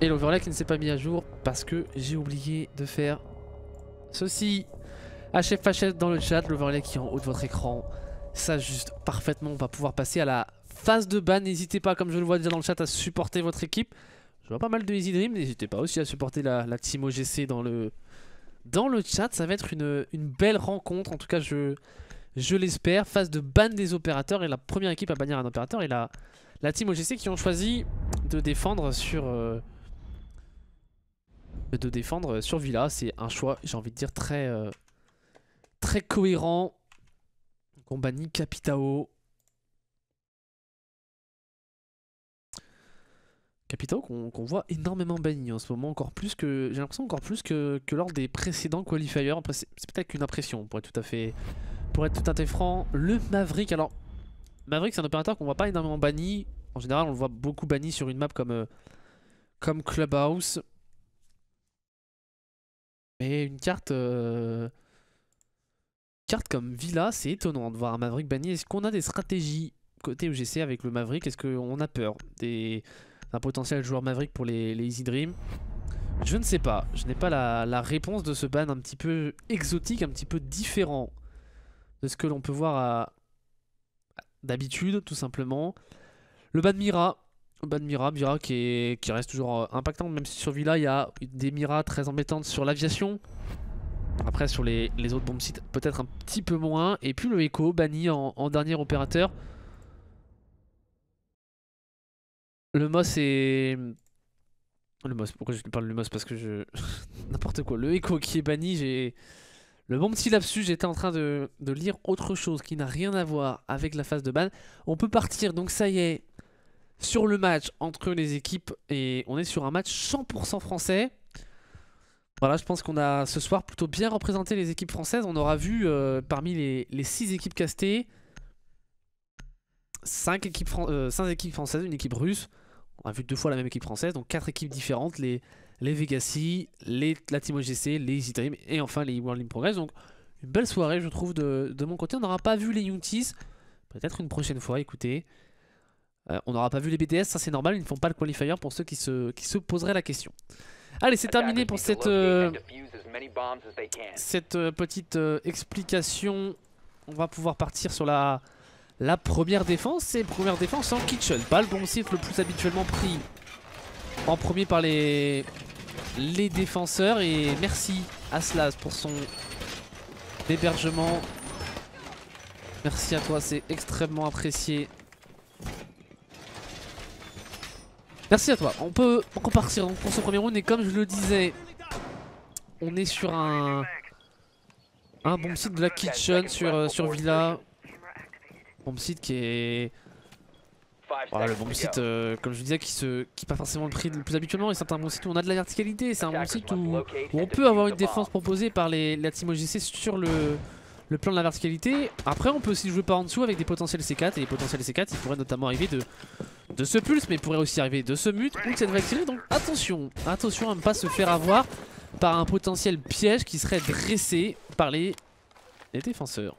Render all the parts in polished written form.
Et l'overlay qui ne s'est pas mis à jour parce que j'ai oublié de faire ceci. HFHF dans le chat, l'overlay qui est en haut de votre écran. Ça juste parfaitement, on va pouvoir passer à la phase de ban. N'hésitez pas, comme je le vois déjà dans le chat, à supporter votre équipe. Je vois pas mal de Easy Dream, n'hésitez pas aussi à supporter la team OGC dans le chat. Ça va être une belle rencontre, en tout cas je l'espère. Phase de ban des opérateurs et la première équipe à bannir un opérateur et la team OGC qui ont choisi de défendre sur Villa. C'est un choix, j'ai envie de dire, très cohérent. Donc on bannit Capitao. Capitao qu'on voit énormément banni en ce moment, encore plus que j'ai l'impression encore plus que lors des précédents qualifiers. Après c'est peut-être qu'une impression pour être tout à fait franc. Le Maverick, alors Maverick c'est un opérateur qu'on voit pas énormément banni. En général on le voit beaucoup banni sur une map comme Clubhouse. Mais une carte comme Villa, c'est étonnant de voir un Maverick banni. Est-ce qu'on a des stratégies côté UGC avec le Maverick? Est-ce qu'on a peur d'un potentiel joueur Maverick pour les Easy Dream? Je ne sais pas. Je n'ai pas la réponse de ce ban un petit peu exotique, un petit peu différent de ce que l'on peut voir d'habitude, tout simplement. Le ban Mira. Mira qui reste toujours impactante, même si sur Villa il y a des Mira très embêtantes sur l'aviation. Après sur les autres bombes sites peut-être un petit peu moins. Et puis le Echo banni en dernier opérateur. Le Moss est... Le Moss, pourquoi je lui parle du Moss? Parce que je... N'importe quoi. Le Echo qui est banni, j'ai... Le bon petit lapsus, j'étais en train de lire autre chose qui n'a rien à voir avec la phase de ban. On peut partir, donc ça y est, sur le match entre les équipes. Et on est sur un match 100% français. Voilà, je pense qu'on a ce soir plutôt bien représenté les équipes françaises. On aura vu parmi les 6 équipes castées, 5 équipes françaises, une équipe russe. On a vu 2 fois la même équipe française, donc 4 équipes différentes, les Vegassi, la Team OGC, les Easy Dream et enfin les World in Progress. Donc une belle soirée je trouve de mon côté. On n'aura pas vu les Younties, peut-être une prochaine fois, écoutez. On n'aura pas vu les BTS, ça c'est normal, ils ne font pas le qualifier pour ceux qui se poseraient la question. Allez, c'est terminé pour cette petite explication. On va pouvoir partir sur la première défense. Et première défense en kitchen. Pas le bon site le plus habituellement pris en premier par les défenseurs. Et merci à Slaz pour son hébergement. Merci à toi, c'est extrêmement apprécié. Merci à toi. On peut partir pour ce premier round. Et comme je le disais, on est sur un bon site de la kitchen sur Villa. Bomb site qui est... Voilà, le bomb site, comme je disais, qui n'est pas forcément le prix le plus habituellement. Et c'est un bon site où on a de la verticalité. C'est un bon site où on peut avoir une défense proposée par la team OGC sur le plan de la verticalité. Après, on peut aussi jouer par en dessous avec des potentiels C4. Et les potentiels C4, ils pourraient notamment arriver de ce pulse, mais ils pourraient aussi arriver de ce mute ou de cette vague. Donc attention à ne pas se faire avoir par un potentiel piège qui serait dressé par les défenseurs.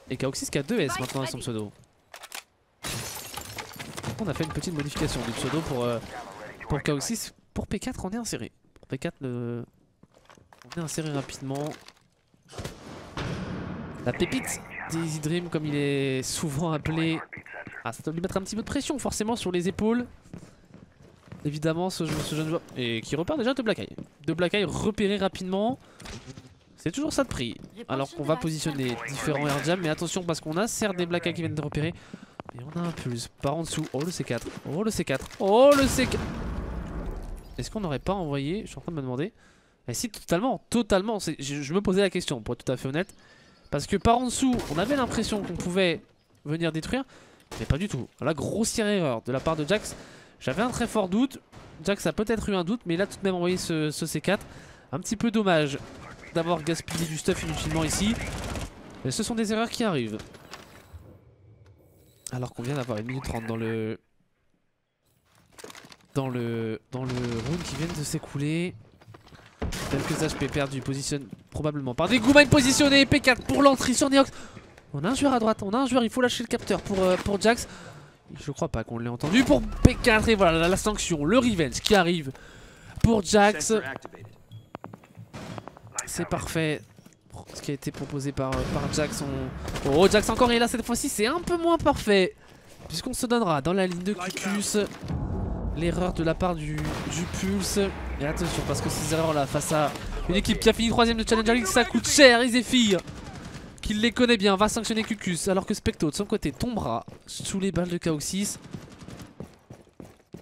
Et Kaoxys qui a 2 S maintenant à son pseudo. On a fait une petite modification du pseudo pour Kaoxys. Pour P4 on est inséré. Pour P4 on est inséré rapidement. La pépite des Easy Dream comme il est souvent appelé. Ah, ça doit lui mettre un petit peu de pression forcément sur les épaules. Évidemment ce jeune joueur. Et qui repère déjà de Black Eye. De Black Eye repéré rapidement. C'est toujours ça de prix. Alors qu'on va positionner différents air jam. Mais attention parce qu'on a certes des Black Eye qui viennent de repérer. Mais on a un pulse par en dessous. Oh le C4. Oh le C4. Oh le C4. Est-ce qu'on n'aurait pas envoyé? Je suis en train de me demander. Et si totalement. Je me posais la question pour être tout à fait honnête. Parce que par en dessous on avait l'impression qu'on pouvait venir détruire. Mais pas du tout. La grossière erreur de la part de Jax. J'avais un très fort doute. Jax a peut-être eu un doute. Mais il a tout de même envoyé ce C4. Un petit peu dommage d'avoir gaspillé du stuff inutilement ici. Mais ce sont des erreurs qui arrivent. Alors qu'on vient d'avoir 1 minute 30 dans le round qui vient de s'écouler. Quelques HP perdus, positionne probablement par des Goumines positionnés. P4 pour l'entrée sur Neox. On a un joueur à droite, on a un joueur, il faut lâcher le capteur pour Jax. Je crois pas qu'on l'ait entendu pour P4 et voilà la sanction, le revenge qui arrive pour Jax. C'est parfait. Ce qui a été proposé par Jax. Oh, Jax encore est là cette fois-ci, c'est un peu moins parfait. Puisqu'on se donnera dans la ligne de Cucus l'erreur de la part du Pulse. Et attention parce que ces erreurs là face à une équipe qui a fini 3ème de Challenger League, ça coûte cher. Et Zephyr, qui les connaît bien, va sanctionner Cucus. Alors que Specto de son côté tombera sous les balles de KO6.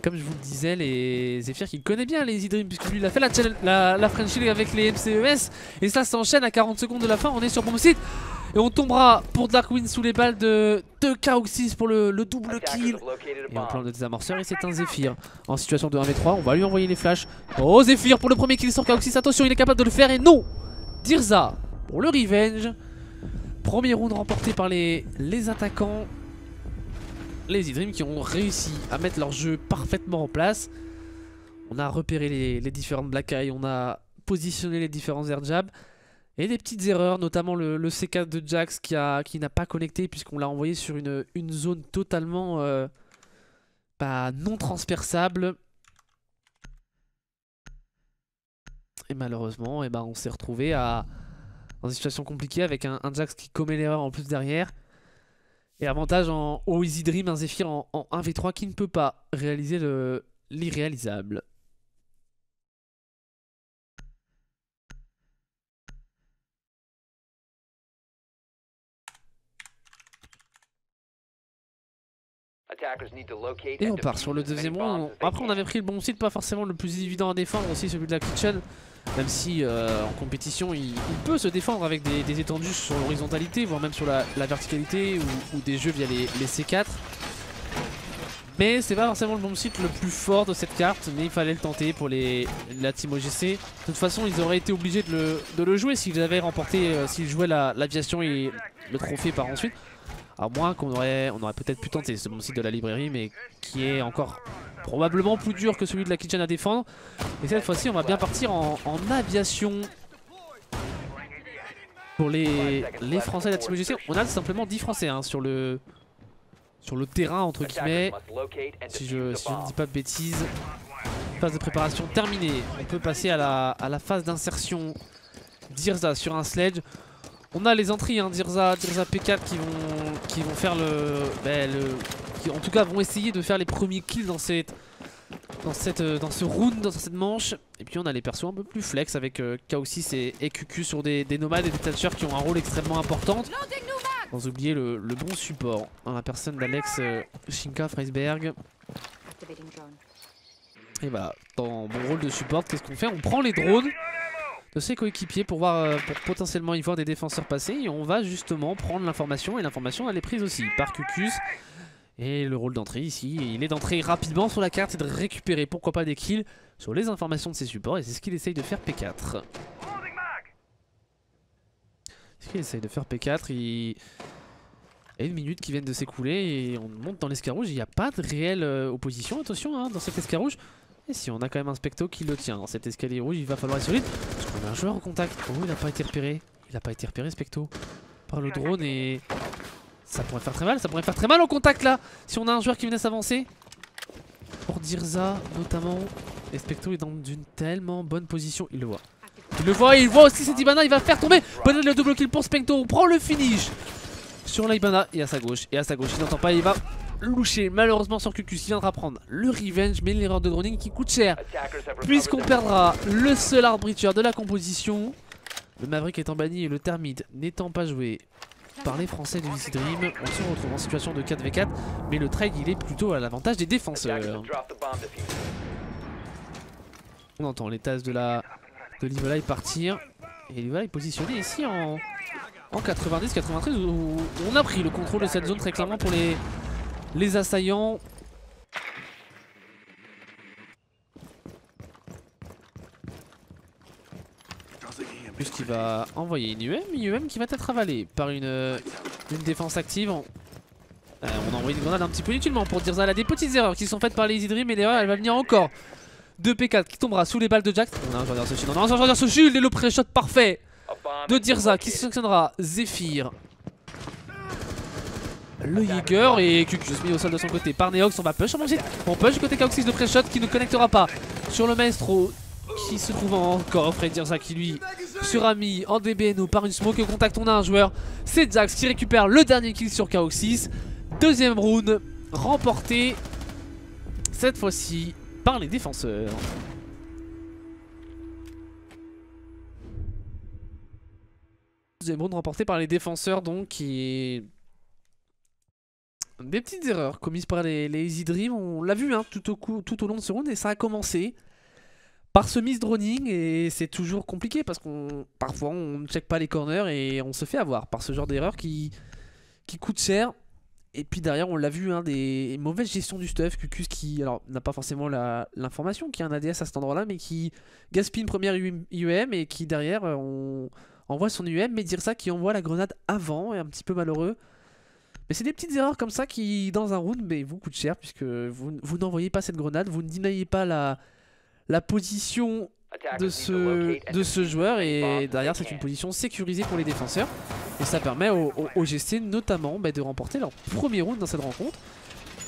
Comme je vous le disais, les Zephyr qui connaît bien les Easy Dream, puisque lui il a fait la Frenchie avec les MCES. Et ça s'enchaîne à 40 secondes de la fin, on est sur Bomb Site. Et on tombera pour Darkwing sous les balles de KO6 pour le double kill. Et en plan de désamorceur, et c'est un Zephyr en situation de 1v3, on va lui envoyer les flashs. Oh, Zephyr pour le premier kill sur KO6, attention, il est capable de le faire et non. Dirza pour le revenge. Premier round remporté par les attaquants. Les E-Dream qui ont réussi à mettre leur jeu parfaitement en place. On a repéré les différentes black eye, on a positionné les différents air jabs. Et des petites erreurs, notamment le C4 de Jax qui n'a pas connecté puisqu'on l'a envoyé sur une zone totalement non transperçable. Et malheureusement, on s'est retrouvé dans une situation compliquée avec un Jax qui commet l'erreur en plus derrière. Et avantage au Easy Dream, un Zephyr en 1v3 qui ne peut pas réaliser l'irréalisable. Et on part sur le deuxième round. Après on avait pris le bon site, pas forcément le plus évident à défendre, aussi celui de la Kitchen. Même si en compétition il peut se défendre avec des étendues sur l'horizontalité, voire même sur la verticalité ou des jeux via les C4. Mais c'est pas forcément le bon site le plus fort de cette carte, mais il fallait le tenter pour la team OGC. De toute façon ils auraient été obligés de le jouer s'ils avaient remporté, s'ils jouaient l'aviation et le trophée par ensuite. À moins qu'on aurait peut-être pu tenter ce bon site de la librairie, mais qui est encore probablement plus dur que celui de la Kitchen à défendre. Et cette fois-ci, on va bien partir en aviation. Pour les Français de la Team OGC, on a simplement 10 Français sur le terrain, entre guillemets. Si je ne dis pas de bêtises. Phase de préparation terminée. On peut passer à la phase d'insertion. Dirza sur un sledge. On a les entrées, Dirza P4 qui vont faire qui en tout cas vont essayer de faire les premiers kills dans ce round, dans cette manche. Et puis on a les persos un peu plus flex avec KO6 et QQ sur des nomades et des touchers qui ont un rôle extrêmement important. Sans oublier le bon support dans la personne d'Alex Shinka Freisberg. Et voilà, dans mon rôle de support, qu'est-ce qu'on fait? On prend les drones de ses coéquipiers pour potentiellement y voir des défenseurs passer, et on va justement prendre l'information, et l'information elle est prise aussi par Cucus. Et le rôle d'entrée ici, il est d'entrer rapidement sur la carte et de récupérer pourquoi pas des kills sur les informations de ses supports, et c'est ce qu'il essaye de faire P4. Il y a une minute qui vient de s'écouler et on monte dans l'escarrouge, il n'y a pas de réelle opposition, attention dans cet escarrouge. Et si on a quand même un Specto qui le tient dans cet escalier rouge, il va falloir être solide. Parce qu'on a un joueur en contact. Oh, il n'a pas été repéré. Il n'a pas été repéré, Specto, par le drone. Et ça pourrait faire très mal. Ça pourrait faire très mal au contact là. Si on a un joueur qui venait s'avancer. Pour Dirza notamment. Et Specto est dans une tellement bonne position. Il le voit. Il voit aussi cette Ibana. Il va faire tomber. Peut-être le double kill pour Specto. On prend le finish sur la Ibana. Et à sa gauche. Il n'entend pas. Il va louché malheureusement sur Cucus qui viendra prendre le revenge, mais l'erreur de droning qui coûte cher puisqu'on perdra le seul arbitrage de la composition. Le Maverick étant banni et le Thermite n'étant pas joué par les Français de Easy Dream, on se retrouve en situation de 4v4, mais le trade il est plutôt à l'avantage des défenseurs. On entend les tasses de l'Evoli partir, et l'Evoli est positionné ici en 90-93 où on a pris le contrôle de cette zone très clairement pour les assaillants. Puisqu'il va envoyer une UM qui va être avalée par une défense active. On a envoyé une grenade un petit peu inutilement pour dire ça. Elle a des petites erreurs qui sont faites par les Easy Dream, et l'erreur elle va venir encore de P4 qui tombera sous les balles de Jax. On a un joueur ce shield, ce shield et le pré-shot parfait de Dirza qui sanctionnera Zephyr. le Jaeger et Cucus mis au sol de son côté par Neox. On va push sur mon site. On push du côté K6 de pré-shot qui ne connectera pas sur le Maestro qui se trouve encore Fred Dirza qui lui sera mis en DBNO par une smoke. Et au contact on a un joueur, c'est Jax qui récupère le dernier kill sur K6. Deuxième round remporté cette fois-ci par les défenseurs. Deuxième round remporté par les défenseurs donc qui est... Des petites erreurs commises par les Easy Dream, on l'a vu hein, tout au long de ce round et ça a commencé par ce misdroning et c'est toujours compliqué parce qu'on parfois on ne check pas les corners et on se fait avoir par ce genre d'erreur qui coûte cher. Et puis derrière on l'a vu hein, des mauvaises gestions du stuff, Cucus qui alors n'a pas forcément l'information qui a un ADS à cet endroit là mais qui gaspille une première UM et qui derrière on envoie son UM mais dire ça qui envoie la grenade avant et un petit peu malheureux. Mais c'est des petites erreurs comme ça qui dans un round mais vous coûtent cher puisque vous n'envoyez pas cette grenade, vous ne deniez pas la position de ce joueur et derrière c'est une position sécurisée pour les défenseurs et ça permet aux OGC notamment de remporter leur premier round dans cette rencontre.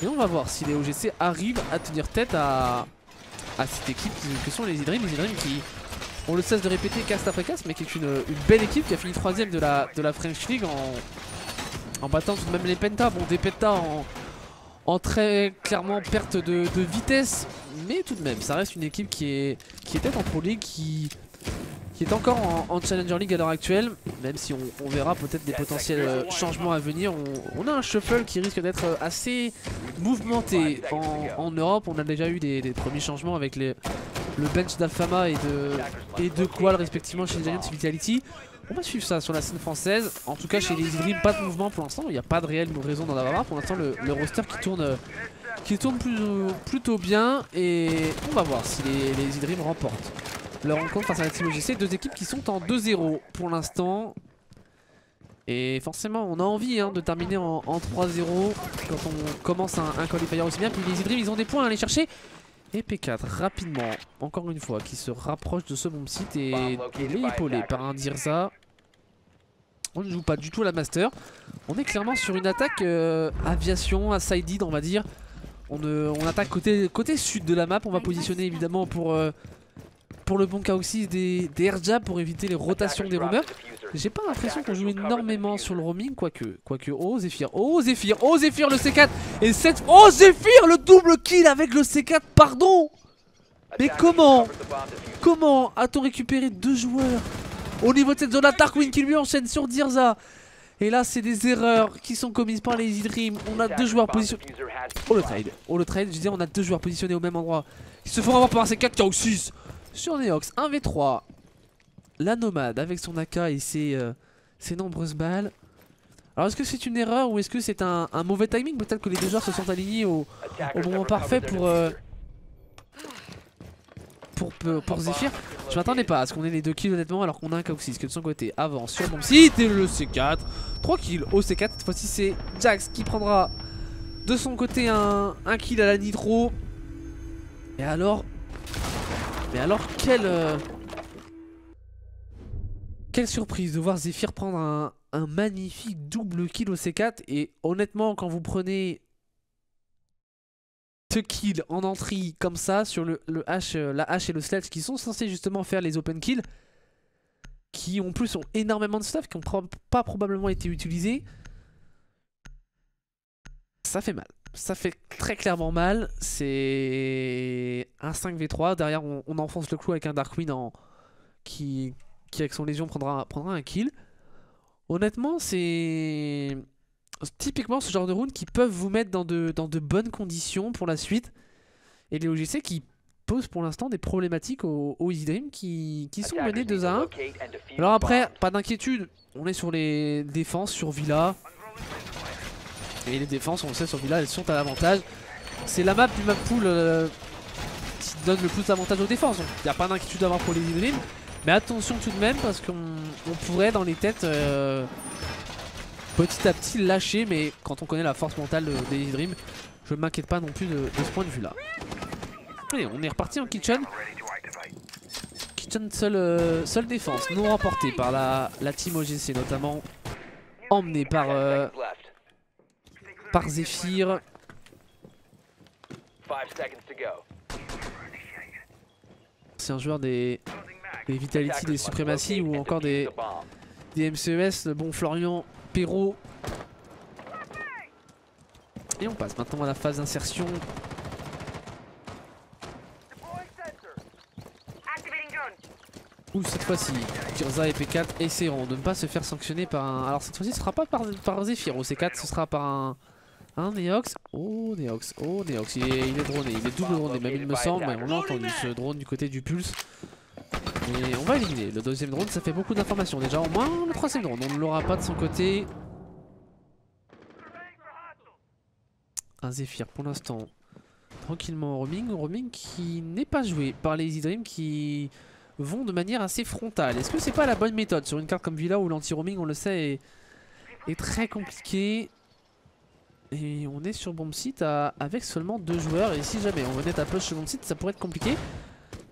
Et on va voir si les OGC arrivent à tenir tête à cette équipe que sont les Easy Dream qui on le cesse de répéter cast après cast mais qui est une belle équipe qui a fini 3ème de la French League en battant tout de même les Penta. Bon, des Penta en très clairement perte de vitesse, mais tout de même, ça reste une équipe qui était en Pro League, qui est encore en Challenger League à l'heure actuelle, même si on verra peut-être des potentiels changements à venir. On a un shuffle qui risque d'être assez mouvementé en Europe. On a déjà eu des premiers changements avec le bench d'Alfama et de Qual respectivement chez les Giants et Vitality. On va suivre ça sur la scène française. En tout cas chez les Easy Dream, pas de mouvement pour l'instant. Il n'y a pas de réelle raison d'en avoir. Pour l'instant le roster qui tourne plutôt bien. Et on va voir si les Easy Dream remportent leur rencontre face à la Team OGC. Deux équipes qui sont en 2-0 pour l'instant. Et forcément on a envie de terminer en 3-0 quand on commence un qualifier aussi bien. Puis les Easy Dream ils ont des points à aller chercher. Et P4 rapidement, encore une fois, qui se rapproche de ce bomb site et il est épaulé par un Dirza. On ne joue pas du tout à la master. On est clairement sur une attaque aviation, à sided on va dire. On attaque côté sud de la map. On va positionner évidemment pour le bon K6 des air jabs pour éviter les rotations des roamers. J'ai pas l'impression qu'on joue énormément sur le roaming, quoique. Oh Zephyr, oh Zephyr, oh Zephyr le C4 et 7. Oh Zephyr le double kill avec le C4, pardon. Mais comment a-t-on récupéré deux joueurs au niveau de cette zone là? Darkwing qui lui enchaîne sur Dirza. Et là c'est des erreurs qui sont commises par les Easy Dream. On a deux joueurs positionnés. Oh le trade, je disais on a deux joueurs positionnés au même endroit. Ils se font avoir par un C4 K6 sur Neox, 1v3. La nomade avec son AK et ses nombreuses balles. Alors est-ce que c'est une erreur ou est-ce que c'est un mauvais timing? Peut-être que les deux joueurs se sont alignés au moment parfait pour Zephyr. Je m'attendais pas à ce qu'on ait les deux kills honnêtement alors qu'on a un K6 que de son côté avance sur mon site et le C4. 3 kills au C4, cette fois-ci c'est Jax qui prendra de son côté un kill à la nitro. Et alors... Mais alors quelle surprise de voir Zephyr prendre un magnifique double kill au C4. Et honnêtement quand vous prenez ce kill en entrée comme ça sur la hache et le sledge qui sont censés justement faire les open kills, qui en plus ont énormément de stuff, qui n'ont pas probablement été utilisés, ça fait mal. Ça fait très clairement mal. C'est un 5v3. Derrière on enfonce le clou avec un Darkwing qui avec son légion prendra un kill. Honnêtement c'est typiquement ce genre de round qui peuvent vous mettre dans de bonnes conditions pour la suite. Et les OGC qui posent pour l'instant des problématiques aux Easy Dream qui sont menés 2-1. Alors après pas d'inquiétude, on est sur les défenses sur Villa. Et les défenses, on le sait, sur Villa, elles sont à l'avantage. C'est la map du map pool qui donne le plus d'avantage aux défenses. Donc il n'y a pas d'inquiétude à avoir pour les Easy Dream. Mais attention tout de même parce qu'on pourrait dans les têtes petit à petit lâcher. Mais quand on connaît la force mentale des Easy Dream, je ne m'inquiète pas non plus de ce point de vue là. Allez, on est reparti en kitchen. Kitchen seule défense, non remportée par la team OGC notamment. Emmenée par par Zephyr. C'est un joueur des Vitality, des Supremacy ou encore des MCES, le bon Florian Perrault. Et on passe maintenant à la phase d'insertion. Où cette fois-ci, Tirza et P4 essaieront de ne pas se faire sanctionner par un... Alors cette fois-ci ce sera pas par Zephyr, au C4 ce sera par un Neox. Oh Neox, oh Neox, il est droné, il est double droné même il me semble. On a entendu ce drone du côté du Pulse. Et on va éliminer le deuxième drone, ça fait beaucoup d'informations déjà. Au moins le troisième drone, on ne l'aura pas de son côté. Un Zephyr pour l'instant tranquillement en roaming qui n'est pas joué par les Easy Dream qui vont de manière assez frontale. Est-ce que c'est pas la bonne méthode sur une carte comme Villa où l'anti-roaming on le sait est très compliqué. Et on est sur bomb site avec seulement 2 joueurs et si jamais on venait à push sur bomb site ça pourrait être compliqué.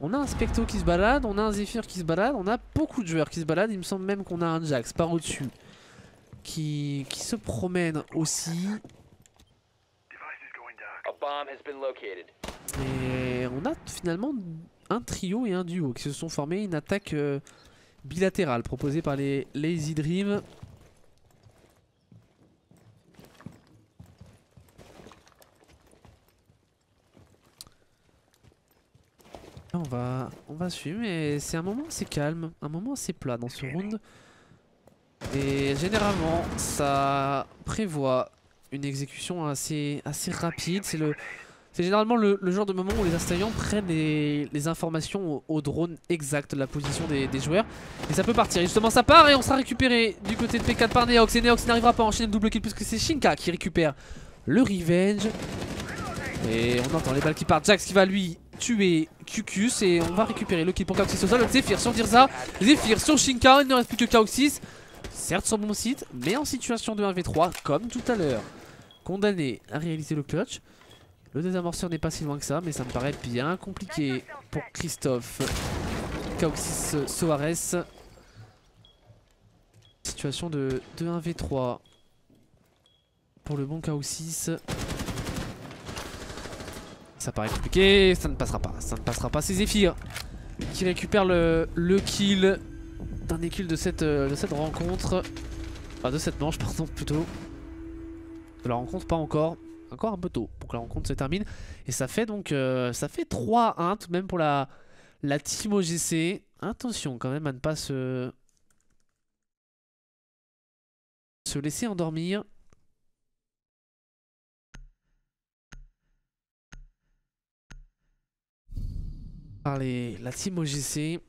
On a un Specto qui se balade, on a un Zephyr qui se balade, on a beaucoup de joueurs qui se baladent. Il me semble même qu'on a un Jax par au-dessus qui se promène aussi. Et on a finalement un trio et un duo qui se sont formés. Une attaque bilatérale proposée par les Easy Dream. On va suivre, mais c'est un moment assez calme, un moment assez plat dans ce round. Et généralement, ça prévoit une exécution assez rapide. C'est généralement le genre de moment où les assaillants prennent les informations au drone exact de la position des joueurs. Et ça peut partir. Et justement, ça part et on sera récupéré du côté de P4 par Neox. Et Neox n'arrivera pas à enchaîner le double kill puisque c'est Shinka qui récupère le revenge. Et on entend les balles qui partent. Jax qui va lui tuer Cucus et on va récupérer le kill pour Kaoxys au sol. Zephyr sur Tirza, Zephyr sur Shinka, il ne reste plus que Kaoxys. Certes sur bon site, mais en situation de 1v3 comme tout à l'heure. Condamné à réaliser le clutch. Le désamorceur n'est pas si loin que ça, mais ça me paraît bien compliqué pour Christophe Kaoxys Soares. Situation de 1v3 pour le bon Kaoxys. Ça paraît compliqué, ça ne passera pas, c'est Zephyr qui récupère le kill, dernier kill de cette rencontre, enfin de cette manche pardon plutôt, de la rencontre pas encore un peu tôt pour que la rencontre se termine. Et ça fait donc ça fait 3-1 tout de même pour la team OGC. Attention quand même à ne pas se laisser endormir. Par la team OGC.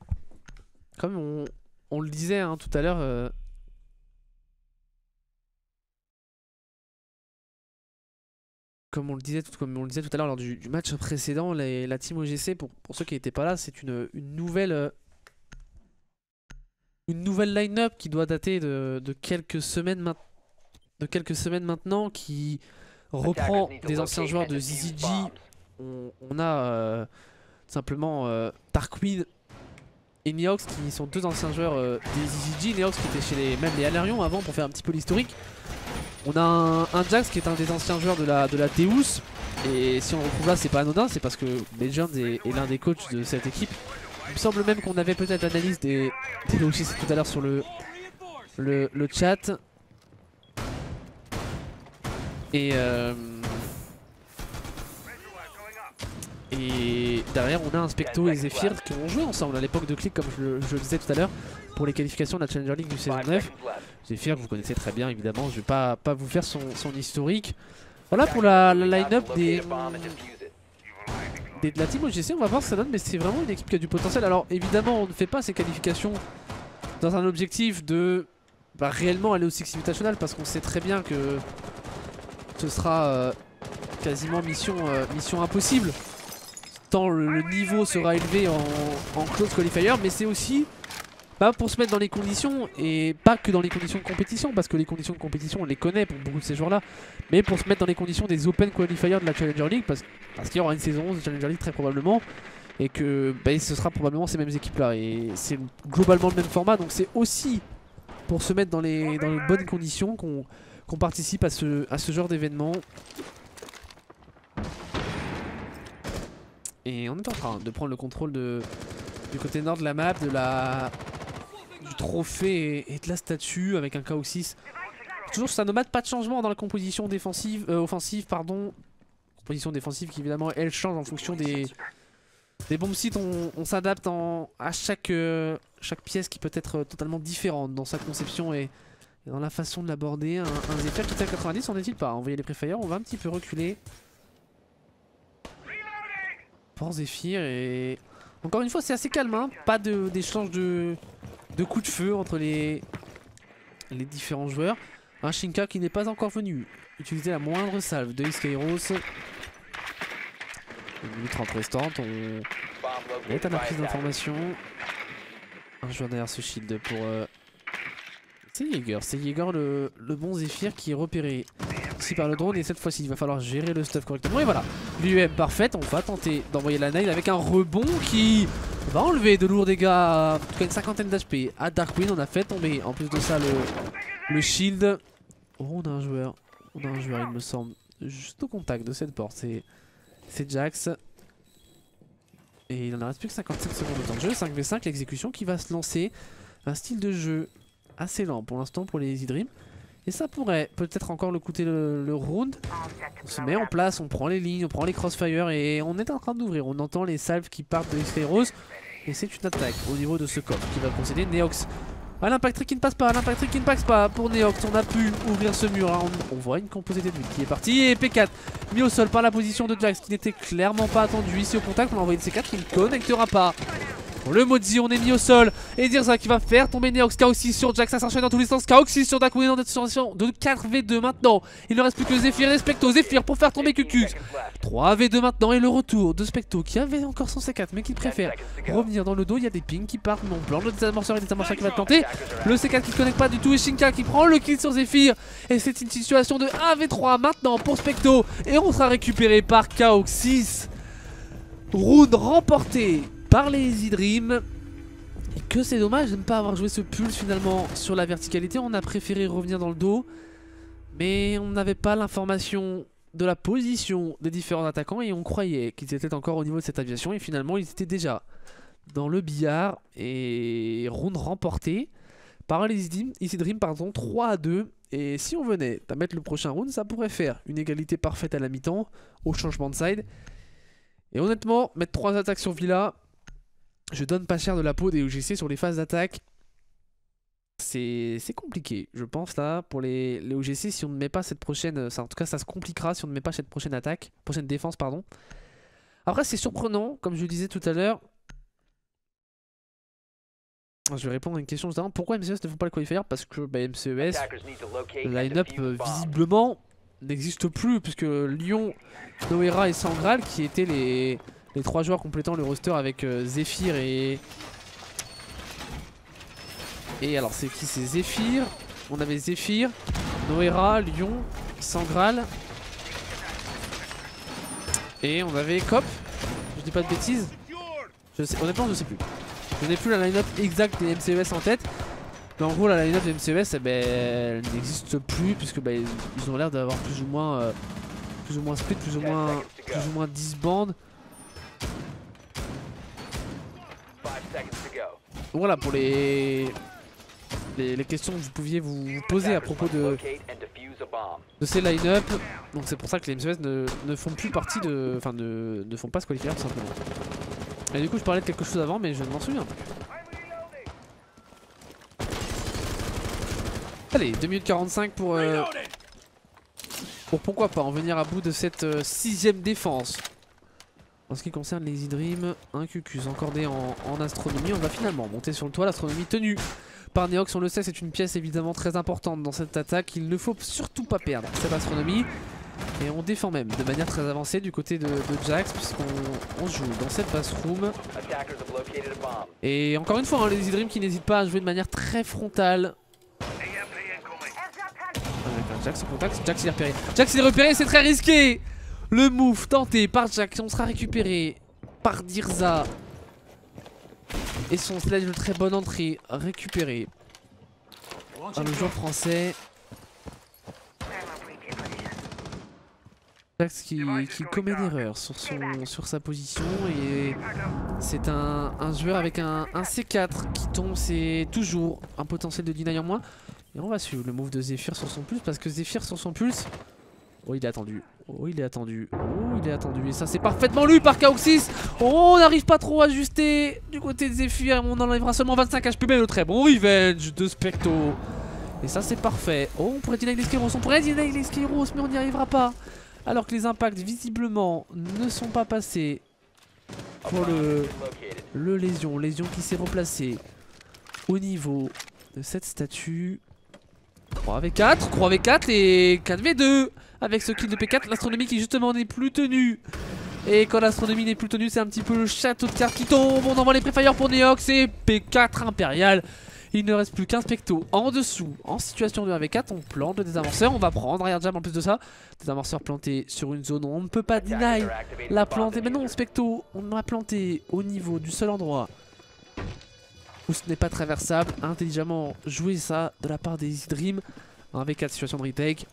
Comme on le disait hein, tout à l'heure, comme on le disait tout à l'heure lors du match précédent, la team OGC, pour ceux qui n'étaient pas là, c'est une nouvelle line-up qui doit dater de quelques semaines maintenant, qui reprend des anciens joueurs de ZZG. On a simplement Tarquin et Neox qui sont 2 anciens joueurs des ZZG. Neox qui était chez les Alerion avant pour faire un petit peu l'historique. On a un Jax qui est un des anciens joueurs de la Deus. Et si on le retrouve là, c'est pas anodin, c'est parce que Legends est l'un des coachs de cette équipe. Il me semble même qu'on avait peut-être l'analyse des OGC tout à l'heure sur le chat. Et derrière on a un Specto et Zephyr qui ont joué ensemble à l'époque de Click comme je le disais tout à l'heure pour les qualifications de la Challenger League du saison 9. Zephyr que vous connaissez très bien évidemment, je vais pas vous faire son historique. Voilà pour la line-up de la team OGC, on va voir ce que ça donne, mais c'est vraiment une équipe qui a du potentiel. Alors évidemment on ne fait pas ces qualifications dans un objectif de réellement aller au Six Invitational parce qu'on sait très bien que ce sera quasiment mission impossible. Tant le niveau sera élevé en close qualifier, mais c'est aussi pour se mettre dans les conditions, et pas que dans les conditions de compétition, parce que les conditions de compétition on les connaît pour beaucoup de ces joueurs là, mais pour se mettre dans les conditions des open qualifiers de la Challenger League, parce qu'il y aura une saison 11 de Challenger League très probablement, et que ce sera probablement ces mêmes équipes là, et c'est globalement le même format, donc c'est aussi pour se mettre dans les bonnes conditions qu'on qu'on participe à ce genre d'événement. Et on est en train de prendre le contrôle du côté nord de la map, du trophée et de la statue avec un KO6. Toujours sur sa nomade, pas de changement dans la composition défensive, offensive, pardon. Composition défensive qui évidemment elle change en fonction des bombes sites. On s'adapte à chaque pièce qui peut être totalement différente dans sa conception et dans la façon de l'aborder. Un Zephyr qui était à 90, on n'est-il pas envoyer les Prefire, on va un petit peu reculer. Pour Zephyr et... Encore une fois c'est assez calme, hein. Pas d'échange de coups de feu entre les différents joueurs. Un Shinka qui n'est pas encore venu utiliser la moindre salve de Iskairos. Une minute 30 restante, on est à la prise d'information. Un joueur derrière ce shield pour... C'est Jaeger le bon Zephyr qui est repéré ici par le drone et cette fois-ci il va falloir gérer le stuff correctement. Et voilà, l'UM parfaite, on va tenter d'envoyer la nail avec un rebond qui va enlever de lourds dégâts, en tout cas une cinquantaine d'HP à Darkwing. On a fait tomber en plus de ça le shield. Oh, on a un joueur il me semble, juste au contact de cette porte, c'est Jax. Et il en reste plus que 57 secondes de temps de jeu, 5v5, l'exécution qui va se lancer. Un style de jeu assez lent pour l'instant pour les Easy Dream. Et ça pourrait peut-être encore le coûter le round. On se met en place, on prend les lignes, on prend les crossfire et on est en train d'ouvrir. On entend les salves qui partent de Iskairos. Et c'est une attaque au niveau de ce coffre qui va concéder Neox. Ah, l'impact trick qui ne passe pas, pour Neox. On a pu ouvrir ce mur. Là, on voit une composée d'ennemis qui est partie. Et P4 mis au sol par la position de Jax qui n'était clairement pas attendu ici au contact. On a envoyé le C4 qui ne connectera pas. Pour le Mozi, on est mis au sol. Et Dirza qui va faire tomber Neox. KO6 sur Jax, ça s'enchaîne dans tous les sens. KO6 sur Darkwing en situation de 4v2 maintenant. Il ne reste plus que Zephyr et Specto. Zephyr pour faire tomber Cucux. 3v2 maintenant et le retour de Specto qui avait encore son C4 mais qui préfère revenir dans le dos. Il y a des pings qui partent non blanc. Le désamorceur et le désamorceur qui va planter. Le C4 qui ne connecte pas du tout et Shinka qui prend le kill sur Zephyr. Et c'est une situation de 1v3 maintenant pour Specto. Et on sera récupéré par KO6. Round remporté par les Easy Dream. Et que c'est dommage de ne pas avoir joué ce pulse finalement sur la verticalité. On a préféré revenir dans le dos. Mais on n'avait pas l'information de la position des différents attaquants. Et on croyait qu'ils étaient encore au niveau de cette aviation. Et finalement ils étaient déjà dans le billard. Et round remporté par les Easy Dream, pardon, 3-2. Et si on venait à mettre le prochain round, ça pourrait faire une égalité parfaite à la mi-temps au changement de side. Et honnêtement, mettre 3 attaques sur Villa, je donne pas cher de la peau des UGC sur les phases d'attaque. C'est compliqué, je pense là, pour les UGC, si on ne met pas cette prochaine... en tout cas, ça se compliquera si on ne met pas cette prochaine défense, pardon. Après, c'est surprenant, comme je le disais tout à l'heure. Je vais répondre à une question justement. Pourquoi MCES ne font pas le qualifier? Parce que MCES, le line-up visiblement n'existe plus, puisque Lyon, Noera et Sangral, qui étaient les 3 joueurs complétant le roster avec Zephyr et alors c'est qui? C'est Zephyr. On avait Zephyr, Noera, Lyon, Sangral et on avait Cop. Je dis pas de bêtises. Honnêtement je sais plus. Je n'ai plus la line-up exacte des MCES en tête. Mais en gros la line-up des MCES elle n'existe plus, puisque ils ont l'air d'avoir plus ou moins split, plus ou moins 10 bandes. Voilà pour les questions que vous pouviez vous poser à propos de ces line-up. Donc c'est pour ça que les MCES ne font plus partie de... Enfin ne font pas ce qualifier tout simplement. Et du coup je parlais de quelque chose avant mais je ne m'en souviens plus. Allez, 2 minutes 45 pour pourquoi pas en venir à bout de cette 6ème défense. En ce qui concerne les Easy Dream, un Cucus encordé en astronomie. On va finalement monter sur le toit. L'astronomie tenue par Neox, on le sait, c'est une pièce évidemment très importante dans cette attaque. Il ne faut surtout pas perdre cette astronomie. Et on défend même de manière très avancée du côté de Jax, puisqu'on joue dans cette bathroom. Et encore une fois, hein, les Easy Dream qui n'hésitent pas à jouer de manière très frontale. Jax en contact, Jax il est repéré. Jax il est repéré, c'est très risqué. Le move tenté par Jax, on sera récupéré par Dirza. Et son sledge de très bonne entrée récupéré par le joueur français. Jax qui commet une erreur sur sa position et c'est un joueur avec un C4 qui tombe, c'est toujours un potentiel de deny en moins. Et on va suivre le move de Zephyr sur son pulse parce que Zephyr sur son pulse, oh il est attendu, oh il est attendu, oh il est attendu et ça c'est parfaitement lu par Kaoxys. Oh on n'arrive pas trop à ajuster du côté de Zephyr, on enlèvera seulement 25 HP mais le très bon revenge de Specto. Et ça c'est parfait, oh on pourrait deny les Skyros, mais on n'y arrivera pas. Alors que les impacts visiblement ne sont pas passés pour le Lésion. Lésion qui s'est replacé au niveau de cette statue. 3v4, 3v4 et 4v2 avec ce kill de P4. L'astronomie qui justement n'est plus tenue. Et quand l'astronomie n'est plus tenue, c'est un petit peu le château de cartes qui tombe. On envoie les préfires pour Neox et P4 impérial. Il ne reste plus qu'un Specto en dessous, en situation de 1v4, on plante le désamorceur, on va prendre Air Jam en plus de ça. Désamorceur planté sur une zone où on ne peut pas deny la planter. Mais non, Specto, on l'a planté au niveau du seul endroit où ce n'est pas traversable. Intelligemment joué ça de la part des Easy Dream. Un V4 situation de retake.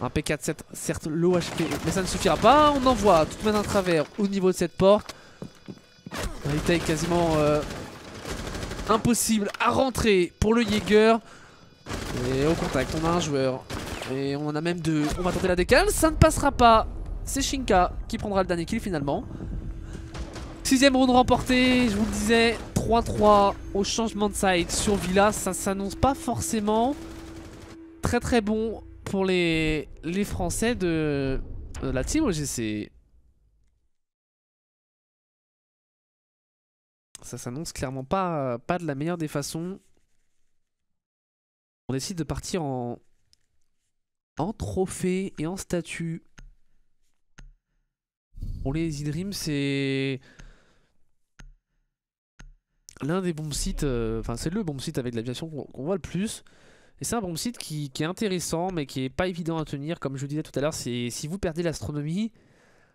Un P4-7, certes low HP, mais ça ne suffira pas. On envoie toute main à travers au niveau de cette porte. Un retake quasiment... impossible à rentrer pour le Jaeger. Et au contact on a un joueur. Et on en a même deux. On va tenter la décale, ça ne passera pas. C'est Shinka qui prendra le dernier kill finalement. 6ème round remporté, je vous le disais. 3-3 au changement de side sur Villa. Ça s'annonce pas forcément très bon pour les Français de la team OGC. Ça s'annonce clairement pas de la meilleure des façons. On décide de partir en trophée et en statut. Pour les Easy Dream, c'est l'un des bombes sites, enfin c'est le bombe site avec l'aviation qu'on voit le plus. Et c'est un bombe site qui est intéressant mais qui est pas évident à tenir. Comme je le disais tout à l'heure, c'est si vous perdez l'astronomie.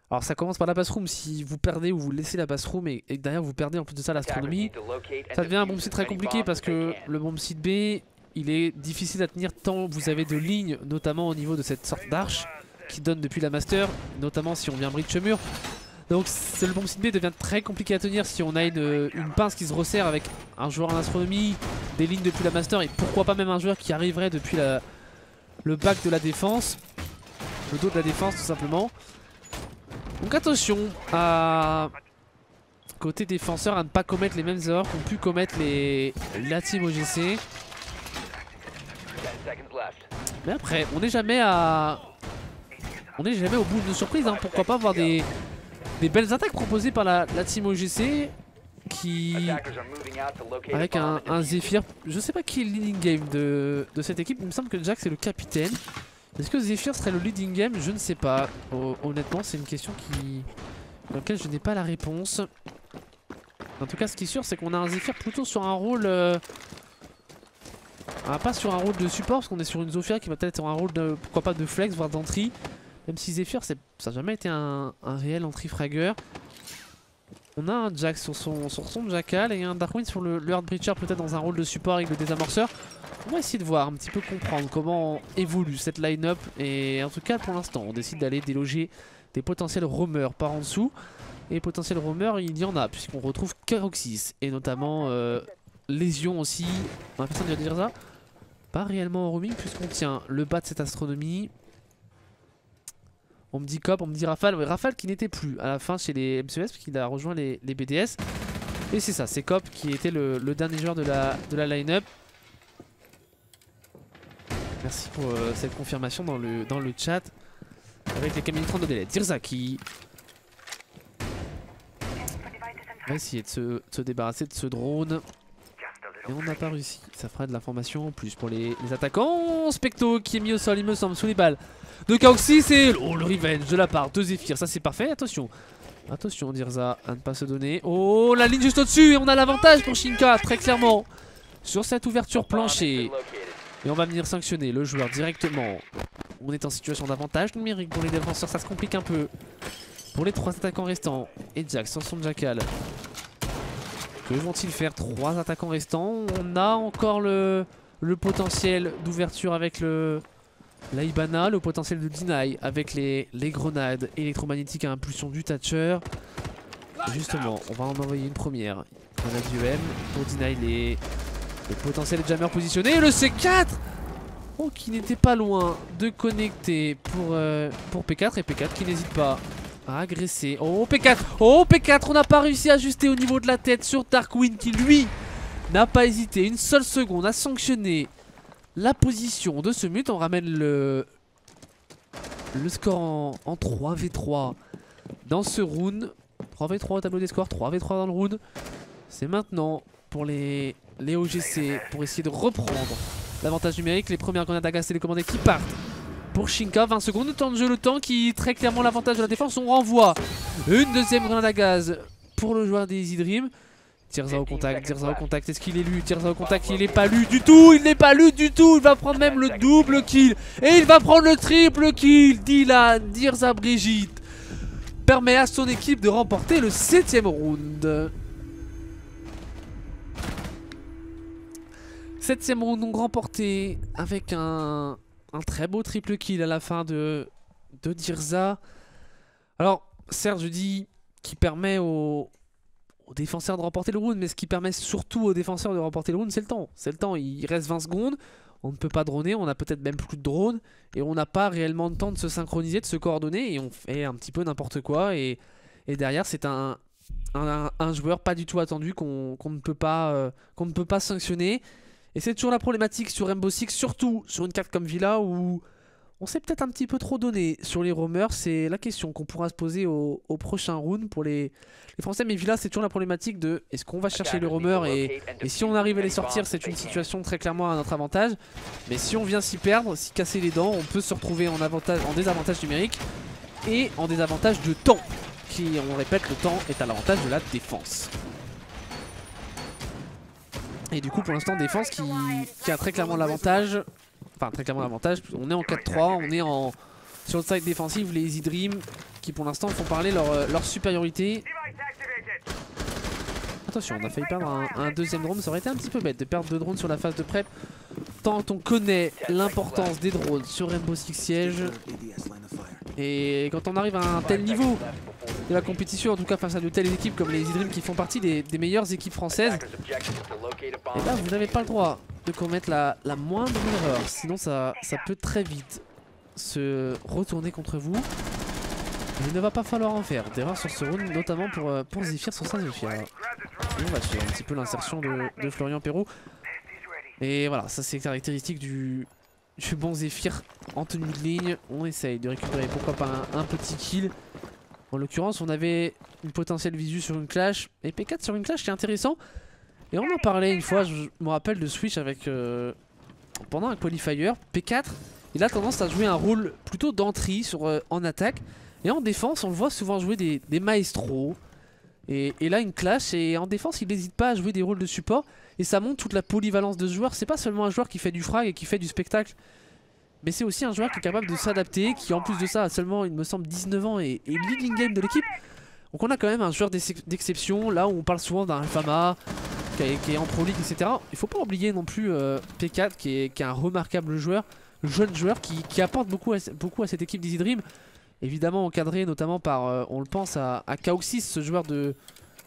Alors ça commence par la pass-room, si vous perdez ou vous laissez la pass-room et que derrière vous perdez en plus de ça l'astronomie, ça devient un bomb site très compliqué parce que le bomb site B, il est difficile à tenir tant vous avez de lignes, notamment au niveau de cette sorte d'arche qui donne depuis la master, notamment si on vient breach mur. Donc le bomb site B devient très compliqué à tenir si on a une pince qui se resserre avec un joueur en astronomie, des lignes depuis la master et pourquoi pas même un joueur qui arriverait depuis le back de la défense, le dos de la défense tout simplement. Donc attention à côté défenseur à ne pas commettre les mêmes erreurs qu'ont pu commettre la team OGC. Mais après, on n'est jamais au bout de nos surprises, hein. Pourquoi pas avoir des belles attaques proposées par la team OGC qui avec un Zephyr. Je sais pas qui est le leading game de cette équipe. Il me semble que Jax est le capitaine. Est-ce que Zephyr serait le leading game? Je ne sais pas. Honnêtement, c'est une question dans laquelle je n'ai pas la réponse. En tout cas, ce qui est sûr, c'est qu'on a un Zephyr plutôt sur un rôle... pas sur un rôle de support, parce qu'on est sur une Zofia qui va peut-être être un rôle de, pourquoi pas, de flex, voire d'entry. Même si Zephyr, ça n'a jamais été un réel entry-fragger. On a un Jax sur son Jackal et un Darkwing sur le Heartbreacher, peut-être dans un rôle de support avec le désamorceur. On va essayer de voir, un petit peu comprendre comment évolue cette line-up. Et en tout cas, pour l'instant, on décide d'aller déloger des potentiels roamers par en dessous. Et potentiels roamers, il y en a, puisqu'on retrouve Kaoxys et notamment Lésion aussi. On a personne de dire ça. Pas réellement en roaming, puisqu'on tient le bas de cette astronomie. On me dit Cop, on me dit Rafale. Ouais, Rafale qui n'était plus à la fin chez les MCS, parce qu'il a rejoint les BDS. Et c'est ça, c'est Cop qui était le dernier joueur de la line-up. Merci pour cette confirmation dans le chat. Avec les camions 30 de délai. Tirza qui va essayer de se débarrasser de ce drone. Et on n'a pas réussi. Ça fera de l'information en plus pour les attaquants. Specto qui est mis au sol, il me semble, sous les balles de Kaoxys. Et le revenge de la part de Zephyr. Ça c'est parfait. Attention. Attention Dirza à ne pas se donner. Oh, la ligne juste au-dessus. Et on a l'avantage pour Shinka, très clairement. Sur cette ouverture plancher. Et on va venir sanctionner le joueur directement. On est en situation d'avantage numérique pour les défenseurs. Ça se complique un peu. Pour les 3 attaquants restants. Et Jax sur son Jackal. Que vont-ils faire? 3 attaquants restants. On a encore le potentiel d'ouverture avec le La Hibana, le potentiel de Deny avec les grenades électromagnétiques à impulsion du Thatcher. Et justement, on va en envoyer une première. Grenade UM pour Deny le potentiel jammer positionné. Et le C4 oh, qui n'était pas loin de connecter pour P4. Et P4 qui n'hésite pas à agresser. Oh P4, oh P4, on n'a pas réussi à ajuster au niveau de la tête sur Darkwing qui lui n'a pas hésité une seule seconde à sanctionner la position de ce mute. On ramène le score en 3v3 dans ce round. 3v3 au tableau des scores, 3v3 dans le round. C'est maintenant pour les OGC pour essayer de reprendre l'avantage numérique. Les premières grenades à gaz télécommandées qui partent pour Shinka. 20 secondes de temps de jeu, le temps qui très clairement l'avantage de la défense. On renvoie une deuxième grenade à gaz pour le joueur des Easy Dream. Tirza au contact, est-ce qu'il est lu? Tirza au contact, il n'est pas lu du tout, il n'est pas lu du tout, il va prendre même le double kill. Et il va prendre le triple kill. Dylan, Tirza Brigitte permet à son équipe de remporter le 7ème round. 7ème round donc remporté avec un très beau triple kill à la fin de Tirza. Alors certes je dis qu'il permet aux défenseurs de remporter le round, mais ce qui permet surtout aux défenseurs de remporter le round, c'est le temps. C'est le temps, il reste 20 secondes, on ne peut pas droner, on a peut-être même plus de drones, et on n'a pas réellement le temps de se synchroniser, de se coordonner, et on fait un petit peu n'importe quoi, et derrière c'est un joueur pas du tout attendu qu'on ne peut pas sanctionner. Et c'est toujours la problématique sur Rainbow Six, surtout sur une carte comme Villa où on s'est peut-être un petit peu trop donné sur les roamers. C'est la question qu'on pourra se poser au prochain round pour les Français. Mais Villa, c'est toujours la problématique de est-ce qu'on va chercher les roamers et si on arrive à les sortir, c'est une situation très clairement à notre avantage. Mais si on vient s'y perdre, s'y casser les dents, on peut se retrouver en désavantage numérique et en désavantage de temps. Qui, on répète, le temps est à l'avantage de la défense. Et du coup pour l'instant défense qui a très clairement l'avantage. Enfin très clairement l'avantage. On est en 4-3, on est sur le side défensif. Les Easy Dream qui pour l'instant font parler leur supériorité. Attention, on a failli perdre un deuxième drone. Ça aurait été un petit peu bête de perdre 2 drones sur la phase de prep. Tant on connaît l'importance des drones sur Rainbow Six Siege. Et quand on arrive à un tel niveau de la compétition, en tout cas face à de telles équipes comme les Easy Dream qui font partie des meilleures équipes françaises, et là vous n'avez pas le droit de commettre la moindre erreur, sinon ça peut très vite se retourner contre vous. Il ne va pas falloir en faire d'erreurs sur ce round, notamment pour Zephyr sur sa Zephyr. Et on va suivre un petit peu l'insertion de Florian Perrault. Et voilà, ça c'est caractéristique du bon Zephyr en tenue de ligne. On essaye de récupérer pourquoi pas un petit kill. En l'occurrence on avait une potentielle visu sur une clash. Et P4 sur une clash qui est intéressant. Et on en parlait une fois, je me rappelle de Switch avec pendant un qualifier. P4 il a tendance à jouer un rôle plutôt d'entrée en attaque. Et en défense on le voit souvent jouer des maestros. Et là une clash, et en défense il n'hésite pas à jouer des rôles de support. Et ça montre toute la polyvalence de ce joueur. C'est pas seulement un joueur qui fait du frag et qui fait du spectacle, mais c'est aussi un joueur qui est capable de s'adapter, qui en plus de ça a seulement il me semble 19 ans et leading game de l'équipe. Donc on a quand même un joueur d'exception. Là où on parle souvent d'un Alphama qui est en Pro League, etc. Il faut pas oublier non plus P4 qui est un remarquable joueur, jeune joueur qui apporte beaucoup à cette équipe d'Easy Dream. Évidemment encadré notamment par, on le pense à Kaoxis, ce joueur de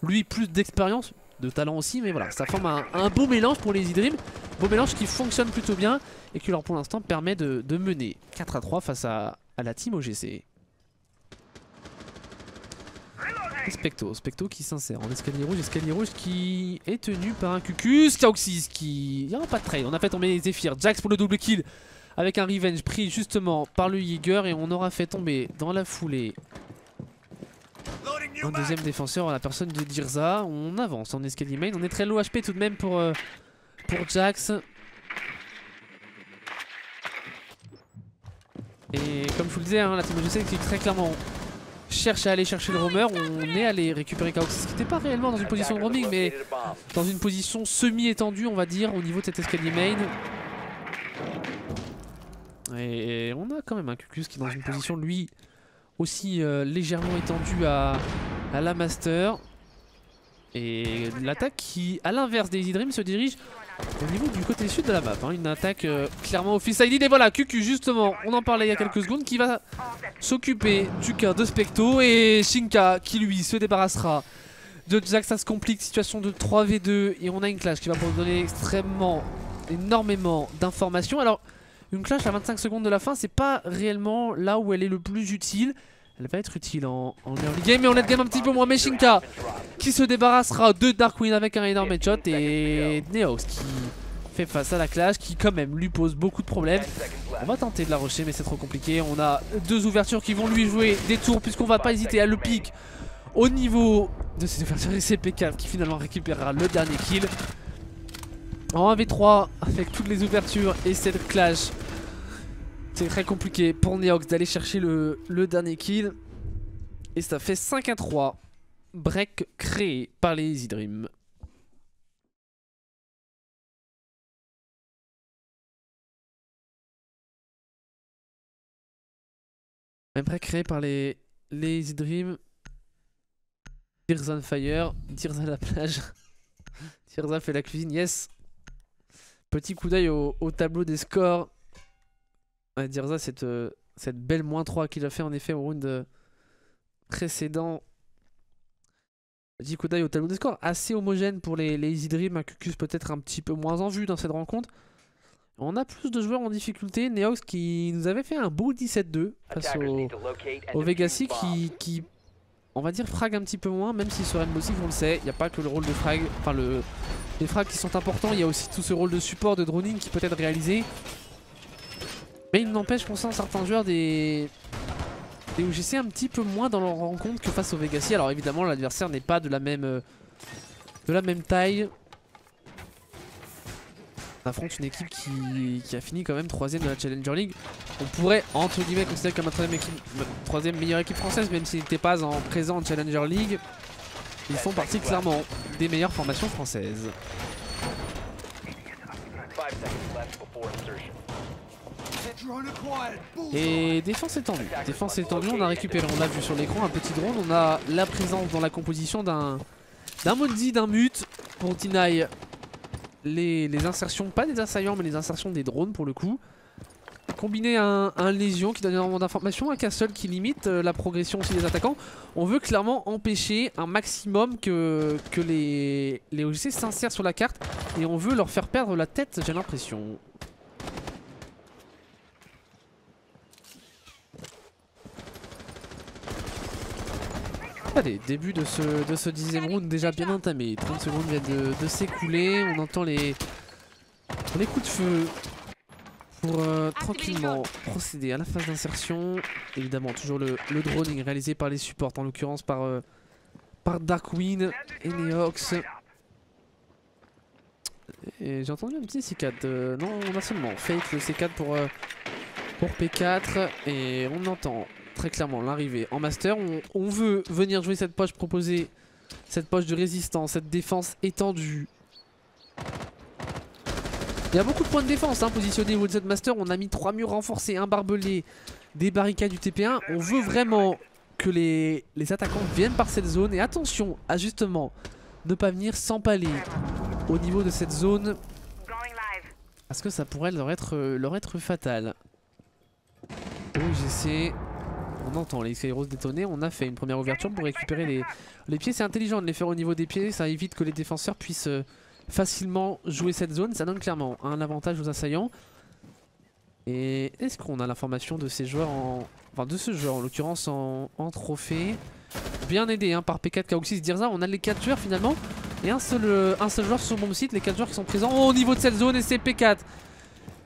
lui plus d'expérience, de talent aussi, mais voilà, ça forme un beau mélange pour les Easy Dream, beau mélange qui fonctionne plutôt bien et qui leur pour l'instant permet de mener 4-3 face à la team OGC. Et Specto qui s'insère en escalier rouge qui est tenu par un Cucus, Kaoxis qui... Il n'y aura pas de trade, on a fait tomber Zephyr, Jax pour le double kill avec un revenge pris justement par le Jaeger, et on aura fait tomber dans la foulée un deuxième défenseur à la personne de Dirza. On avance en escalier main, on est très low HP tout de même pour Jax. Et comme je vous le disais, hein, la team OGC qui très clairement cherche à aller chercher le roamer. On est allé récupérer Kaoxis qui n'était pas réellement dans une position de roaming, mais dans une position semi-étendue on va dire au niveau de cet escalier main. Et on a quand même un Cucus qui est dans une position lui aussi légèrement étendue à la master. Et l'attaque qui, à l'inverse des Easy Dream, se dirige au niveau du côté sud de la map. Hein. Une attaque clairement office-sided. Et voilà, QQ justement, on en parlait il y a quelques secondes, qui va s'occuper du cœur de Specto. Et Shinka qui lui se débarrassera de Jax. Ça se complique, situation de 3v2. Et on a une clash qui va pour donner énormément d'informations. Alors, une clash à 25 secondes de la fin, c'est pas réellement là où elle est le plus utile. Elle va être utile en early game, mais en late game un petit peu moins. Mais Shinka qui se débarrassera de Darkwing avec un énorme headshot. Et Neox qui fait face à la clash, qui quand même lui pose beaucoup de problèmes. On va tenter de la rusher, mais c'est trop compliqué. On a deux ouvertures qui vont lui jouer des tours, puisqu'on va pas hésiter à le pick au niveau de ces ouvertures. Et c'est P4 qui finalement récupérera le dernier kill. En 1v3 avec toutes les ouvertures et cette clash. C'est très compliqué pour Neox d'aller chercher le dernier kill. Et ça fait 5-3. Break créé par les Easy Dream. Un break créé par les Easy Dream. Tears on fire. Tears à la plage. Tears fait la cuisine, yes. Petit coup d'œil au tableau des scores. Ouais, Dirza, cette belle -3 qu'il a fait en effet au round précédent. Petit coup d'œil au tableau des scores. Assez homogène pour les Easy Dream. Un Cucus peut-être un petit peu moins en vue dans cette rencontre. On a plus de joueurs en difficulté. Neox qui nous avait fait un beau 17-2 face au Vegassi qui, on va dire, frag un petit peu moins. Même si sur Rainbow Six, on le sait, il n'y a pas que le rôle de frag. Enfin, les frags qui sont importants. Il y a aussi tout ce rôle de support, de droning qui peut être réalisé. Mais il n'empêche qu'on sent certains joueurs des UGC un petit peu moins dans leur rencontre que face au Vegassi. Alors évidemment l'adversaire n'est pas de la même taille. On affronte une équipe qui a fini quand même 3ème de la Challenger League. On pourrait entre guillemets considérer comme la troisième meilleure équipe française, même s'ils n'étaient pas présents en Challenger League. Ils font partie clairement des meilleures formations françaises. Et défense étendue. Défense étendue, on a récupéré, on l'a vu sur l'écran, un petit drone. On a la présence dans la composition d'un Mondi, d'un Mute pour deny les insertions, pas des assaillants mais les insertions des drones pour le coup. Combiné à un Légion qui donne énormément d'informations, un Castle qui limite la progression aussi des attaquants. On veut clairement empêcher un maximum que les OGC s'insèrent sur la carte. Et on veut leur faire perdre la tête, j'ai l'impression. Allez, début de ce 10ème round déjà bien entamé. 30 secondes viennent de s'écouler. On entend les coups de feu pour tranquillement procéder à la phase d'insertion. Évidemment, toujours le droning réalisé par les supports, en l'occurrence par Darkwing et Neox. Et j'ai entendu un petit C4. Non, on a seulement fake le C4 pour P4. Et on entend très clairement l'arrivée en master. On veut venir jouer cette poche, proposer cette poche de résistance, cette défense étendue. Il y a beaucoup de points de défense positionnés au cette master. On a mis 3 murs renforcés, un barbelé, des barricades du TP1. On veut vraiment que les attaquants viennent par cette zone. Et attention à justement ne pas venir s'empaler au niveau de cette zone, parce que ça pourrait leur être fatal. OGC. On entend les Skyros détonner. On a fait une première ouverture pour récupérer les pieds. C'est intelligent de les faire au niveau des pieds. Ça évite que les défenseurs puissent facilement jouer cette zone. Ça donne clairement un avantage aux assaillants. Et est-ce qu'on a l'information de ces joueurs enfin de ce joueur en l'occurrence en trophée? Bien aidé par P4, Kaoxis, Dirza. On a les 4 joueurs finalement. Et un seul joueur sur mon site. Les 4 joueurs qui sont présents au niveau de cette zone. Et c'est P4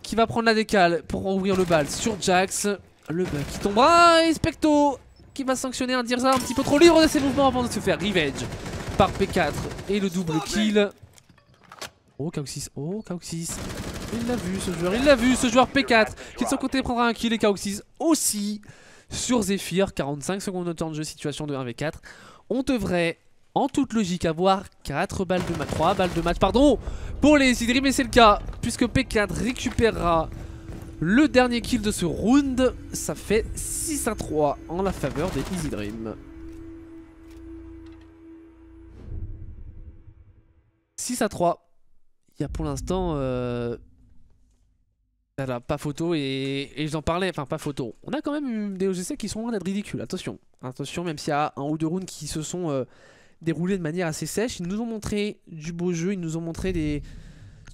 qui va prendre la décale pour ouvrir le bal sur Jax. Le bug qui tombera et Specto qui va sanctionner un Dirza un petit peu trop libre de ses mouvements avant de se faire revenge par P4 et le double kill. Oh Kaoxis, il l'a vu ce joueur P4 qui de son côté prendra un kill et Kaoxis aussi sur Zephyr. 45 secondes de temps de jeu, situation de 1v4. On devrait en toute logique avoir 3 balles de match pardon pour les Easy Dream, et c'est le cas puisque P4 récupérera le dernier kill de ce round. Ça fait 6-3 en la faveur des Easy Dream. 6-3. Il y a pour l'instant... Voilà, pas photo et j'en parlais, enfin pas photo. On a quand même eu des OGC qui sont loin d'être ridicules, attention. Attention, même s'il y a un ou deux rounds qui se sont déroulés de manière assez sèche, ils nous ont montré du beau jeu, ils nous ont montré des...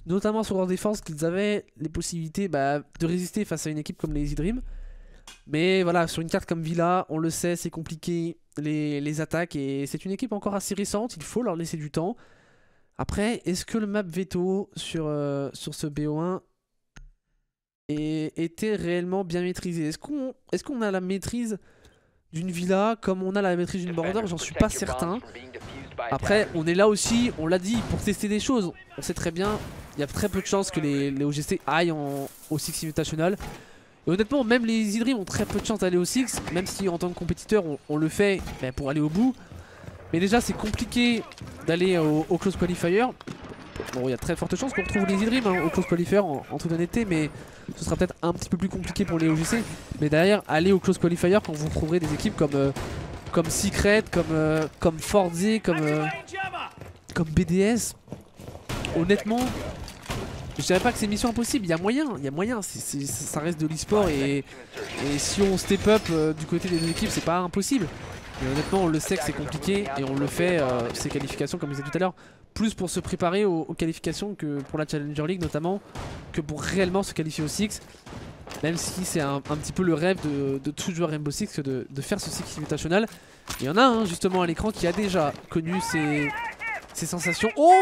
Notamment sur leur défense qu'ils avaient les possibilités de résister face à une équipe comme les Easy Dream. Mais voilà, sur une carte comme Villa, on le sait, c'est compliqué les attaques et c'est une équipe encore assez récente, il faut leur laisser du temps. Après, est-ce que le map veto sur ce BO1 était réellement bien maîtrisé? Est-ce qu'on a la maîtrise d'une Villa comme on a la maîtrise d'une Border? J'en suis pas certain. Après, on est là aussi, on l'a dit, pour tester des choses. On sait très bien, il y a très peu de chances que les OGC aillent au Six Invitational. Et honnêtement, même les Easy Dream ont très peu de chances d'aller au Six, même si en tant que compétiteur, on le fait pour aller au bout. Mais déjà, c'est compliqué d'aller au Close Qualifier. Bon, il y a très forte chance qu'on retrouve les Easy Dream au Close Qualifier en toute honnêteté, mais ce sera peut-être un petit peu plus compliqué pour les OGC. Mais derrière, aller au Close Qualifier quand vous trouverez des équipes comme Secret, comme Forza, comme BDS. Honnêtement, je dirais pas que c'est mission impossible, il y a moyen, ça reste de l'e-sport et si on step up du côté des deux équipes, c'est pas impossible. Mais honnêtement, on le sait que c'est compliqué et on le fait, ces qualifications comme je disais tout à l'heure, plus pour se préparer aux qualifications que pour la Challenger League notamment, que pour réellement se qualifier au Six. Même si c'est un petit peu le rêve de tout joueur Rainbow Six que de faire ce Six Invitational. Il y en a un justement à l'écran qui a déjà connu ces sensations. Oh,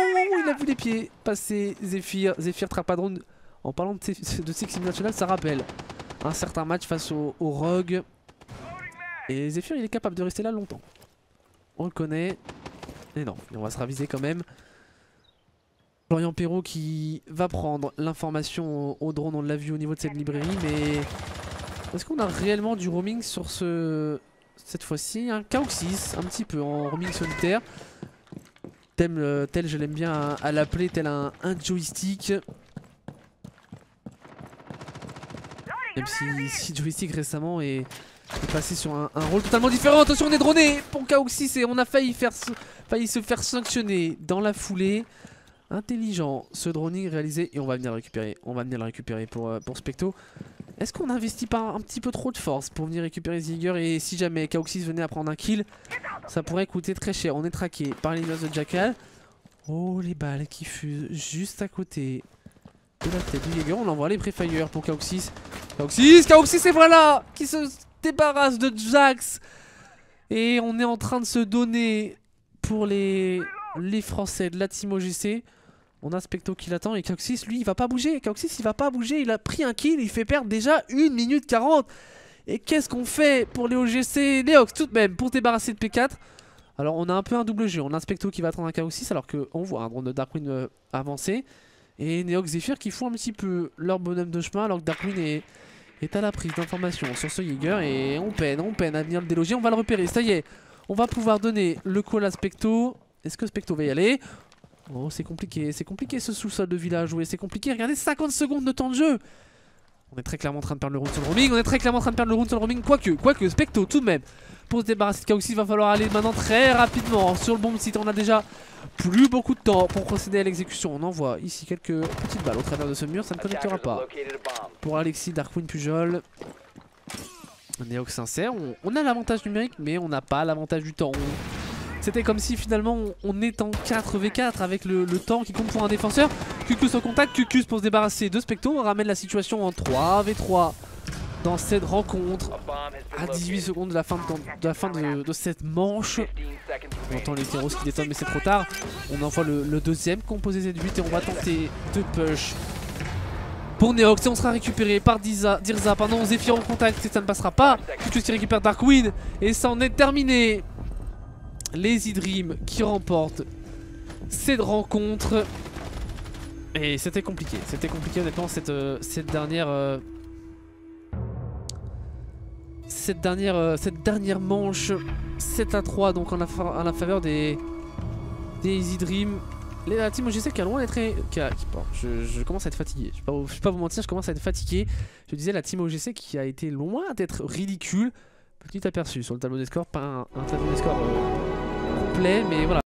il a vu les pieds passer Zephyr Trapadrone. En parlant de Six Invitational, ça rappelle un certain match face au Rogue. Et Zephyr, il est capable de rester là longtemps. On le connaît. Et non, on va se raviser quand même. Florian Perrault qui va prendre l'information au drone, on l'a vu au niveau de cette librairie, mais est-ce qu'on a réellement du roaming sur cette fois-ci? Un Kauxis, un petit peu en roaming solitaire. Tel je l'aime bien à l'appeler, tel un joystick. Même si joystick récemment est passé sur un rôle totalement différent. Attention, on est droné pour Kauxis et on a failli se faire sanctionner dans la foulée. Intelligent ce droning réalisé et on va venir le récupérer. On va venir le récupérer pour Specto. Est-ce qu'on n'investit pas un petit peu trop de force pour venir récupérer Ziger? Et si jamais Kauxis venait à prendre un kill, ça pourrait coûter très cher. On est traqué par les noces de Jackal. Oh, les balles qui fusent juste à côté de la tête du Jaeger. On envoie les Prefire pour Kauxis. Kauxis et voilà qui se débarrasse de Jax. Et on est en train de se donner pour les Français de la Team OGC. On a Specto qui l'attend et Kauxis, lui, il va pas bouger. Kauxis, il va pas bouger. Il a pris un kill. Il fait perdre déjà 1 minute 40. Et qu'est-ce qu'on fait pour les OGC? Neox, tout de même, pour se débarrasser de P4. Alors, on a un peu un double jeu. On a Specto qui va attendre un Kauxis alors qu'on voit un drone de Darkwing avancer. Et Neox Zephyr qui font un petit peu leur bonhomme de chemin alors que Darkwing est à la prise d'informations sur ce Jaeger. Et on peine à venir le déloger. On va le repérer. Ça y est, on va pouvoir donner le call à Specto. Est-ce que Specto va y aller? Oh, c'est compliqué ce sous-sol de Villa à jouer, c'est compliqué. Regardez, 50 secondes de temps de jeu. On est très clairement en train de perdre le round sur le roaming, quoique, Specto tout de même. Pour se débarrasser de Kauxis, il va falloir aller maintenant très rapidement sur le bomb site. On a déjà plus beaucoup de temps pour procéder à l'exécution. On envoie ici quelques petites balles au travers de ce mur, ça ne connectera pas. Pour Alexis, Darkwing, Pujol. Neox sincère, on a l'avantage numérique, mais on n'a pas l'avantage du temps. C'était comme si finalement on est en 4v4 avec le temps qui compte pour un défenseur. Cucus au contact, Cucus pour se débarrasser de Specto. On ramène la situation en 3v3 dans cette rencontre. À 18 secondes de la fin de cette manche. On entend les Keros qui détonnent mais c'est trop tard. On envoie le deuxième composé Z8 et on va tenter de push pour Neox et on sera récupéré par Dirza, pardon, Zephyr en contact et ça ne passera pas. Cucus qui récupère Darkwing et ça en est terminé. Les Easy Dream qui remportent cette rencontre. Et c'était compliqué honnêtement cette dernière manche. 7-3 donc en la faveur des Easy Dream. La team OGC qui a loin d'être... Je commence à être fatigué, je vais pas vous mentir, je commence à être fatigué. Je disais la team OGC qui a été loin d'être ridicule. Petit aperçu sur le tableau des scores, pas un tableau des scores complet, mais voilà.